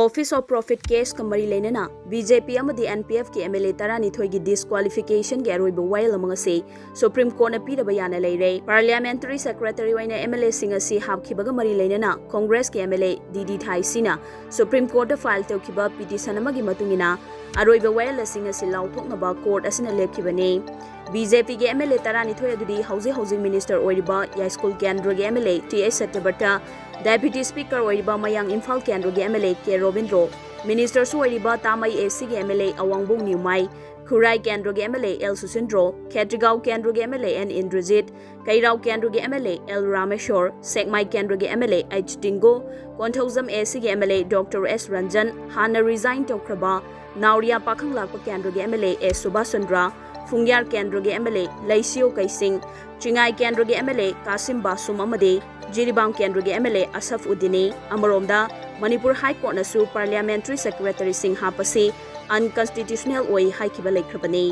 Office of profit case कमरी लेना BJP NPF की एमएलए तरानीथोई की डिस्क्वालिफिकेशन की अरोइब वायल से सुप्रीम कोर्ट ने पीरब याना लेरे पार्लियामेंटरी सेक्रेटरी होइना एमएलए सिंह असि हापखिबगा मरी लेना कांग्रेस की एमएलए डीडी थाइसीना सुप्रीम कोर्ट फाइल तौखिबा पिटिशन अमगी मतुंगिना अरोइब वायल सिंह असि लाउथोकनबा कोर्ट असिना लेपखिबने बीजेपी के एमएलए तरानीथोई अदुदी हाउसिंग मिनिस्टर ओइरिबा यास्कुल केंद्र के MLA TS Satyabrata deputy speaker ओइरिबा मयांग इम्फाल केंद्र के एमएलए के रोबिंद्रो मिनिस्टर ओइरिबा तामई एसी के एमएलए अवांगबोंग न्यूमाई खुराई केंद्र के एमएलए एल सुसिंद्रो खेत्रीगांव केंद्र के एमएलए एन इंद्रजीत कैराव केंद्र के एमएलए एल रामेश्वर सेकमाई केंद्र के MLA H Tingo Konthoujam AC के एमएलए डॉक्टर एस रंजन हाना रिजाइन तौख्रबा नावरिया पाखंगलाप केंद्र के एमएलए एस सुभाष चंद्र फुंग्यार केंद्र के एमएलए लैसियो कैसिंग चिंगाई केंद्र के एमएलए कासिम बासुम अमदे जिरीबांग केंद्र के एमएलए असफ उद्दीनी अमरोमदा मणिपुर हाई कोर्ट नसु पार्लियामेंटरी सेक्रेटरी सिंह हापसी अनकॉन्स्टिट्यूशनल ओई हाइखिबा लेख्रबनी।